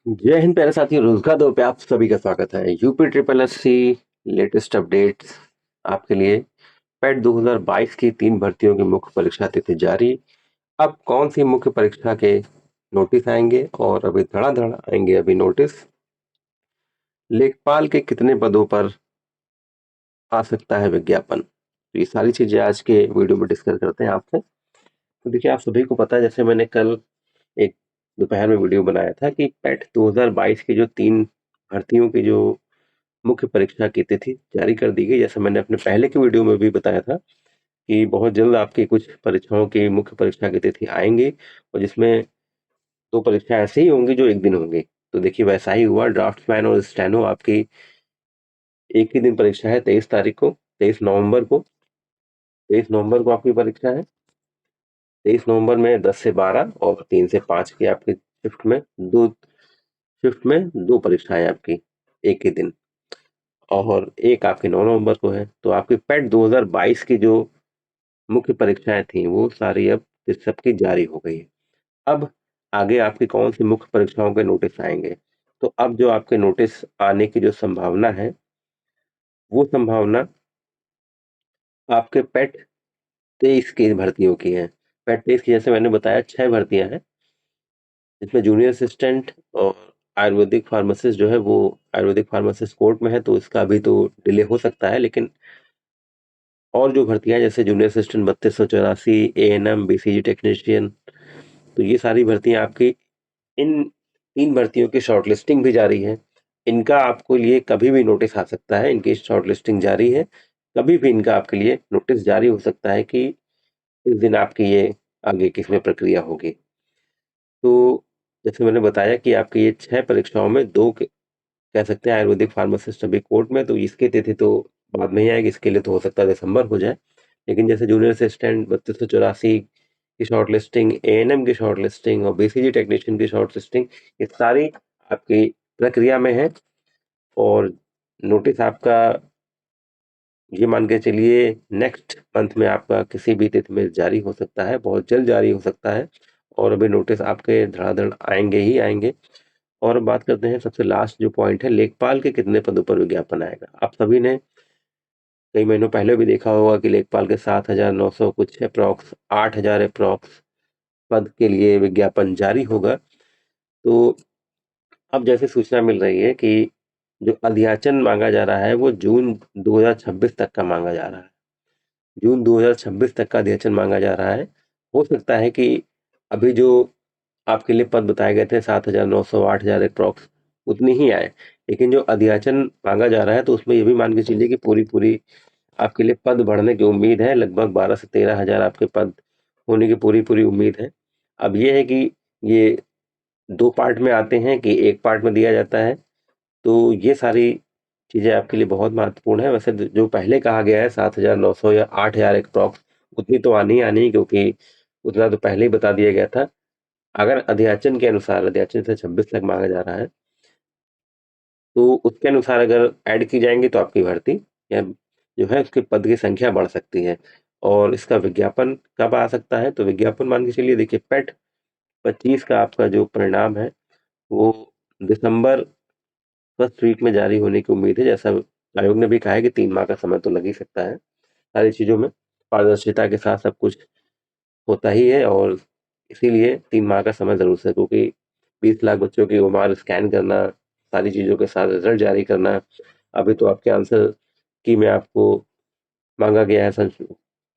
जय हिंद प्यारे साथियों, रोजगार दो पे आप सभी का स्वागत है। UP triple S C latest updates आपके लिए। पेट 2022 की 3 भर्तियों की मुख्य परीक्षा तिथि जारी। अब कौन सी मुख्य परीक्षा के नोटिस आएंगे और अभी धड़ाधड़ आएंगे अभी नोटिस। लेखपाल के कितने पदों पर आ सकता है विज्ञापन, तो ये सारी चीजें आज के वीडियो में डिस्कस करते हैं आपसे। तो देखिए, आप सभी को पता है, जैसे मैंने कल एक दोपहर में वीडियो बनाया था कि पेट 2022 की जो 3 भर्तियों की जो मुख्य परीक्षा की तिथि जारी कर दी गई। जैसे मैंने अपने पहले के वीडियो में भी बताया था कि बहुत जल्द आपकी कुछ परीक्षाओं की मुख्य परीक्षा की तिथि आएंगी, और जिसमें 2 परीक्षा ऐसे ही होंगी जो एक दिन होंगी। तो देखिए, वैसा ही हुआ। ड्राफ्ट्समैन और स्टेनो आपकी एक ही दिन परीक्षा है, 23 तारीख को, 23 नवंबर को आपकी परीक्षा है। 23 नवंबर में 10 से 12 और 3 से 5 की आपकी शिफ्ट में दो परीक्षाएं आपकी एक ही दिन, और एक आपकी 9 नवंबर को है। तो आपकी पेट 2022 की जो मुख्य परीक्षाएं थी वो सारी अब इस सबकी जारी हो गई है। अब आगे आपकी कौन सी मुख्य परीक्षाओं के नोटिस आएंगे, तो अब जो आपके नोटिस आने की जो संभावना है, वो संभावना आपके पेट 23 की भर्तियों की है। पेट 23 की जैसे मैंने बताया 6 भर्तियां हैं, जिसमें जूनियर असिस्टेंट और आयुर्वेदिक फार्मासिस्ट जो है वो आयुर्वेदिक फार्मासिस्ट कोर्ट में है, तो इसका अभी तो डिले हो सकता है। लेकिन और जो भर्तियां जैसे junior assistant 3284, ANM, BCG technician, तो ये सारी भर्तियां आपकी, इन 3 भर्तियों की शॉर्टलिस्टिंग भी जारी है। इनका आपको लिए कभी भी नोटिस आ सकता है। इनकी शॉर्टलिस्टिंग जारी है, कभी भी इनका आपके लिए नोटिस जारी हो सकता है कि इस दिन आपकी ये आगे किसमें प्रक्रिया होगी। तो जैसे मैंने बताया कि आपकी ये 6 परीक्षाओं में 2 कह सकते हैं आयुर्वेदिक फार्मासिस्ट अभी कोर्ट में, तो इसकी तिथि तो बाद में ही आएगी। इसके लिए तो हो सकता है दिसंबर हो जाए। लेकिन जैसे जूनियर असिस्टेंट 3284 की शॉर्ट लिस्टिंग, एएनएम की शॉर्ट लिस्टिंग और बीसीजी टेक्नीशियन की शॉर्ट लिस्टिंग, ये सारी आपकी प्रक्रिया में है। और नोटिस आपका ये मान के चलिए नेक्स्ट मंथ में आपका किसी भी तिथि में जारी हो सकता है, बहुत जल्द जारी हो सकता है। और अभी नोटिस आपके धड़ाधड़ आएंगे ही आएंगे। और अब बात करते हैं सबसे लास्ट जो पॉइंट है, लेखपाल के कितने पदों पर विज्ञापन आएगा। आप सभी ने कई महीनों पहले भी देखा होगा कि लेखपाल के 7,900 कुछ अप्रॉक्स 8,000 अप्रॉक्स पद के लिए विज्ञापन जारी होगा। तो अब जैसे सूचना मिल रही है कि जो अध्याचन मांगा जा रहा है वो जून 2026 तक का मांगा जा रहा है। जून 2026 तक का अध्याचन मांगा जा रहा है। हो सकता है कि अभी जो आपके लिए पद बताए गए थे 7,900 8,000 अप्रॉक्स उतनी ही आए, लेकिन जो अध्याचन मांगा जा रहा है तो उसमें ये भी मान के चलिए कि पूरी पूरी आपके लिए पद बढ़ने की उम्मीद है। लगभग 12 से 13,000 आपके पद होने की पूरी पूरी उम्मीद है। अब ये है कि ये 2 पार्ट में आते हैं कि एक पार्ट में दिया जाता है। तो ये सारी चीजें आपके लिए बहुत महत्वपूर्ण है। वैसे जो पहले कहा गया है 7,900 या 8,000 अप्रॉक्स, उतनी तो आनी ही आनी है, क्योंकि उतना तो पहले ही बता दिया गया था। अगर अध्याचन के अनुसार, अध्याचन से 26 तक मांगा जा रहा है, तो उसके अनुसार अगर ऐड की जाएंगी तो आपकी भर्ती या जो है उसके पद की संख्या बढ़ सकती है। और इसका विज्ञापन कब आ सकता है, तो विज्ञापन मान के चलिए, देखिए पेट 25 का आपका जो परिणाम है वो दिसंबर फर्स्ट वीक में जारी होने की उम्मीद है। जैसा आयोग ने भी कहा है कि 3 माह का समय तो लग ही सकता है। सारी चीजों में पारदर्शिता के साथ सब कुछ होता ही है, और इसीलिए 3 माह का समय जरूर है, क्योंकि 20 लाख बच्चों की उम्र स्कैन करना, सारी चीजों के साथ रिजल्ट जारी करना, अभी तो आपके आंसर की में आपको मांगा गया है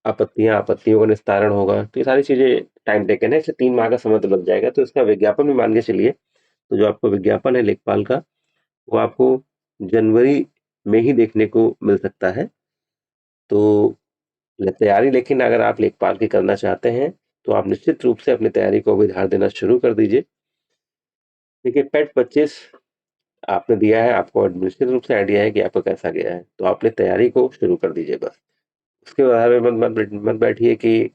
आपत्तियों का निस्तारण होगा, तो ये सारी चीजें टाइम टेकन है। इससे 3 माह का समय तो लग जाएगा। तो इसका विज्ञापन भी मान के चलिए, तो जो आपको विज्ञापन है लेखपाल का, वो आपको जनवरी में ही देखने को मिल सकता है। तो तैयारी, लेकिन अगर आप लेखपाल की करना चाहते हैं तो आप निश्चित रूप से अपनी तैयारी को अभी धार देना शुरू कर दीजिए। देखिए, पेट 25 आपने दिया है, आपको निश्चित रूप से आइडिया है कि आपका कैसा गया है, तो आपने तैयारी को शुरू कर दीजिए बस। उसके बारे में मत बैठिए कि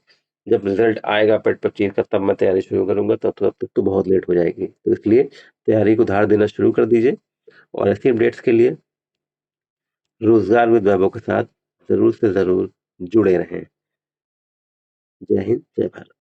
जब रिजल्ट आएगा पेट 25 का तब मैं तैयारी शुरू करूंगा, तब तक तो बहुत लेट हो जाएगी। तो इसलिए तैयारी को धार देना शुरू कर दीजिए। और ऐसी अपडेट्स के लिए रोजगार विद वैभव के साथ जरूर से जरूर जुड़े रहें। जय हिंद, जय भारत।